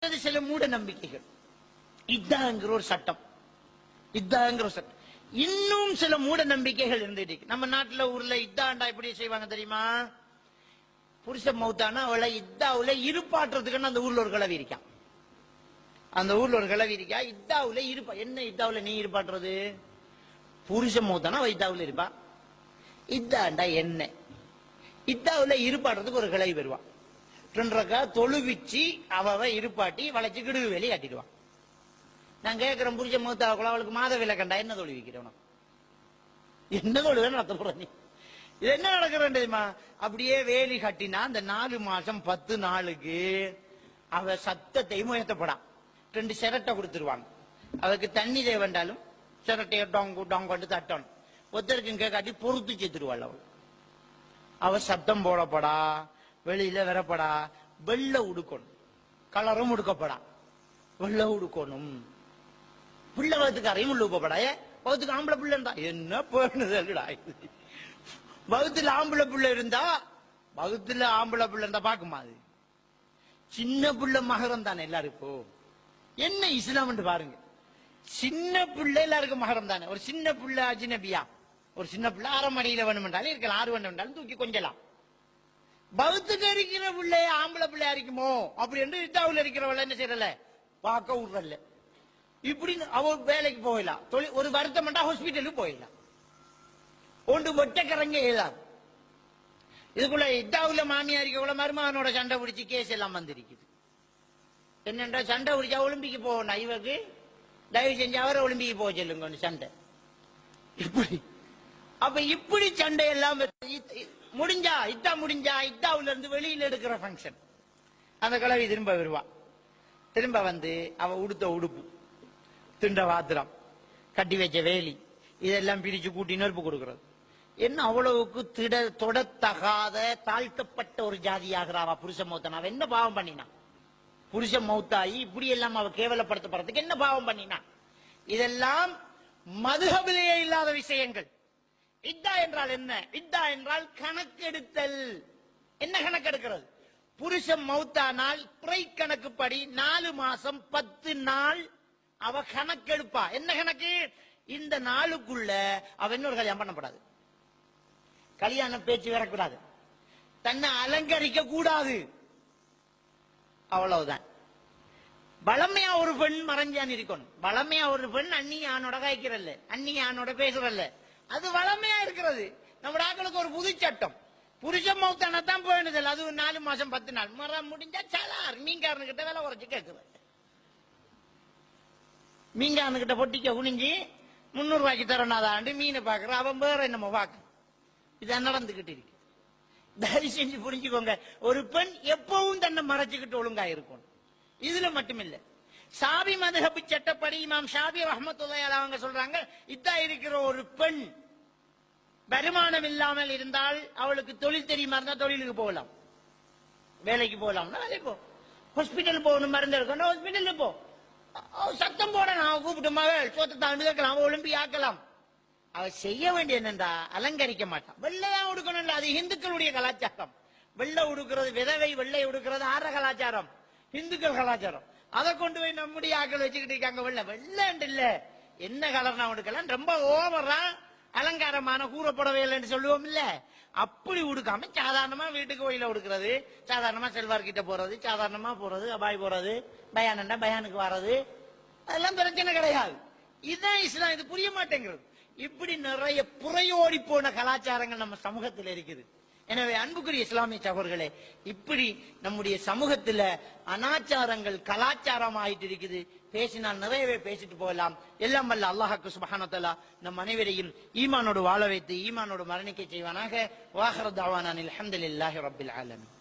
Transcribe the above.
அடுத்தது சில மூட நம்பிக்கைகள். இதாங்கிற ஒரு சட்டம், இதாங்கிற ஒரு சட்டம். இன்னும் சில மூட நம்பிக்கைகள் இருந்துட்டு நம்ம நாட்டுல ஊர்ல இதாண்டா இப்படி செய்வாங்க தெரியுமா? புருஷன் மௌத்தானா அவளை இத்தாவுல இருப்பாட்டுறதுக்குன்னு அந்த ஊர்ல ஒரு கிளவி இருக்கான். அந்த ஊர்ல ஒரு கிளவி இருக்கா, இத்தாவுல இருப்பா. என்ன இத்தாவுல நீ இருப்பாட்டுறது? புருஷன் மௌத்தானா அவ இத்தாவுல இருப்பா. இதாண்டா என்ன? இத்தாவுல இருப்பாட்டுறதுக்கு ஒரு கிளவி வருவான். 2 ரக்கா தொழுவிச்சு அவ இருப்பாட்டி வளைச்சு கிடுகு வேலி காட்டிடுவான். நான் கேட்கிறேன், புருஷன் மௌத்தாவுக்குள்ள அவளுக்கு மாத விலக்கண்டா என்ன தொழுவிக்கிறேன்? என்ன தொழுவேன்னு நடத்த போற நீ? இது என்ன நடக்கிறேன் தெரியுமா? அப்படியே வேலி கட்டினா அந்த 4 மாசம் 10 நாளுக்கு அவ சத்தத்தையும் உயர்த்தப்படா. 2 சிரட்டை கொடுத்துருவாங்க. அவருக்கு தண்ணி தேவைண்டாலும் சிரட்டையை டொங்கு டொங்கு தட்டணும். ஒருத்தருக்கும் கேட்காட்டி பொறுத்து சேர்த்துருவாள். அவ சத்தம் போடப்படா, வெளியில வரப்படா, வெள்ள உடுக்கணும். கலரும் உடுக்கப்படா, வெள்ள உடுக்கணும். பிள்ளை வகுத்துக்காரையும் உள்ள உப்பப்படா. வகுத்துக்கு ஆம்பளை பிள்ளை இருந்தா என்ன போனதா? வகுத்துல ஆம்பளை பிள்ளை இருந்தா, வகுத்துல ஆம்பளை பிள்ளை இருந்தா பாக்குமா? அது சின்ன பிள்ளை மகரம் தானே எல்லாருக்கும். என்ன இஸ்லாம் பாருங்க, சின்ன பிள்ளை எல்லாருக்கும் மகரம் தானே. ஒரு சின்ன பிள்ளை அஜ்னபியா, ஒரு சின்ன பிள்ளை 6 மடியில வேணுமென்றாலும் இருக்கலாம், 6 வேணுமென்றாலும் தூக்கி கொஞ்சலாம். பௌத்துக்கு இருக்கிற பிள்ளை ஆம்பளை பிள்ளையா இருக்குமோ அப்படி என்று இத்தாவுல இருக்கிறவள என்ன செய்யறல பார்க்க விடுறல. இப்படி அவ வேலைக்கு போயிடலாம், ஒரு வருத்தம் ஹாஸ்பிட்டலுக்கு போயிடலாம். ஒன்று ஒட்டக்கரங்க ஏதாவது இதுக்குள்ள இத்தாவுல மாமியா இருக்கக்குள்ள மருமகனோட சண்டை பிடிச்சி கேஸ் எல்லாம் வந்திருக்குது. என்னென்றா சண்டை பிடிச்சா ஒலிம்பிக்கு போகணும், இவருக்கு தயவு செஞ்சு அவரை ஒலிம்பிக்கு போக சொல்லுங்க சண்டை. இப்படி அப்ப இப்படி சண்டை எல்லாம் முடிஞ்சா இத்தாவுல இருந்து வெளியில எடுக்கிற பங்கன் அந்த கிழவி திரும்ப வருவா. திரும்ப வந்து அவ உடுத்த உடுப்பு, திண்ட வாத்திரம், கட்டி வச்ச வேலி இதெல்லாம் பிரிச்சு கூட்டி நெருப்பு கொடுக்கிறது. என்ன அவ்வளவுக்கு தொடத்தகாத தாழ்த்தப்பட்ட ஒரு ஜாதியாகிறாவா புருஷன் மௌத்தன்? அவ என்ன பாவம் பண்ணினா? புருஷன் மௌத்தாயி இப்படி எல்லாம் அவ கேவலப்படுத்தப்படுறதுக்கு என்ன பாவம் பண்ணினா? இதெல்லாம் மதுஹபிலேயே இல்லாத விஷயங்கள். இத்தா என்றால் என்ன? இத்தா என்றால் கணக்கெடுத்தல். என்ன கணக்கெடுக்கிறது? புருஷன் மௌத்தானால் பிறை கணக்குப்படி 4 மாசம் 10 நாள் அவ கணக்கெடுப்பா. என்ன கணக்கு? இந்த நாளுக்குள்ள அவ இன்னொரு கல்யாணம் பண்ணப்படாது, கல்யாண பேச்சு வரக்கூடாது, தன்னை அலங்கரிக்க கூடாது, அவ்வளவுதான். வளமையா ஒரு பெண் மறைஞ்சான் இருக்கணும். வளமையா ஒரு பெண் அந்நிய ஆணோட காய்க்கிறல்ல, அந்நிய ஆணோட பேசுறல்ல, அது வளமையா இருக்கிறது. நம்ம ஆக்களுக்கு ஒரு புது சட்டம், புருஷன் மௌத்தானத்தான் போயிடுதல். அது 4 மாசம் 10 நாள் மரம் முடிஞ்சா சலார் மீன்காரனுக்கிட்ட வேலை குறைச்சு கேட்குது. மீன்காரனுக்கிட்ட பொட்டிக்க குனிஞ்சி 300 ரூபாய்க்கு தரனாதாண்டு மீனை பாக்குற அவன் வேற என்னமோ பாக்கு. இதான் நடந்துகிட்டு இருக்கு. தயவு செஞ்சு புரிஞ்சுக்கோங்க, ஒரு பெண் எப்பவும் தன்னை மறைச்சுக்கிட்டு ஒழுங்கா இருக்கும். இதுல மட்டும் இல்ல, ஷாபி மதுஹப் சட்டப்படி இமாம் ஷாபி ரஹ்மத்துல்லாஹி அலைஹி அவங்க சொல்றாங்க, இதா இருக்கிற ஒரு பெண் வருமானம் இல்லாமல் இருந்தால் அவளுக்கு தொழில் தெரியுமா இருந்தா தொழிலுக்கு போகலாம், வேலைக்கு போகலாம்னா வேலைக்கு போ. ஹாஸ்பிட்டல் போகணும், மருந்து எடுக்கணும், ஹாஸ்பிட்டல் போ. சத்தம் போட நான் கூப்பிட்டு மகள் சோத்தை தாண்டி கேட்கலாம், அவ ஒலிம்பி ஆக்கலாம். அவ செய்ய வேண்டிய என்னன்றா அலங்கரிக்க மாட்டான். வெள்ளைதான் உடுக்கணும், அது இந்துக்களுடைய கலாச்சாரம். வெள்ளை உடுக்கிறது, விதவை வெள்ளை உடுக்கிறது ஆற கலாச்சாரம், இந்துக்கள் கலாச்சாரம். அதை கொண்டு போய் நம்முடைய ஆக்கள் வச்சுக்கிட்டு இருக்காங்க. வெள்ளை வெள்ளை இல்ல, என்ன கலர்னா உடுக்கலாம், ரொம்ப ஓவரா அலங்காரமான கூறப்படவில்லைன்னு சொல்லுவோம் இல்ல, அப்படி உடுக்காம சாதாரணமா வீட்டுக்கு கோயில உடுக்கிறது, சாதாரணமா செல்வார் கிட்ட போறது, சாதாரணமா போறது, அபாய் போறது, பயானண்டா பயானுக்கு வர்றது, அதெல்லாம் பிரச்சனை கிடையாது. இதுதான் இஸ்லாம். இது புரிய மாட்டேங்கிறது. இப்படி நிறைய புறையோடி போன கலாச்சாரங்கள் நம்ம சமூகத்தில் இருக்குது. எனவே அன்புக்குரிய இஸ்லாமிய சகோதரர்களே, இப்படி நம்முடைய சமூகத்துல அனாச்சாரங்கள் கலாச்சாரம் ஆயிட்டு இருக்குது. பேசினால் நிறையவே பேசிட்டு போகலாம். எல்லாம் வல்ல அல்லாஹ்வுக்கு சுப்ஹானஹு வ தஆலா நம் அனைவரையும் ஈமானோடு வாழ வைத்து ஈமானோடு மரணிக்க செய்வானாக. வாஹிரு தஅவானா அல்ஹம்துலில்லாஹி ரப்பில் ஆலமீன்.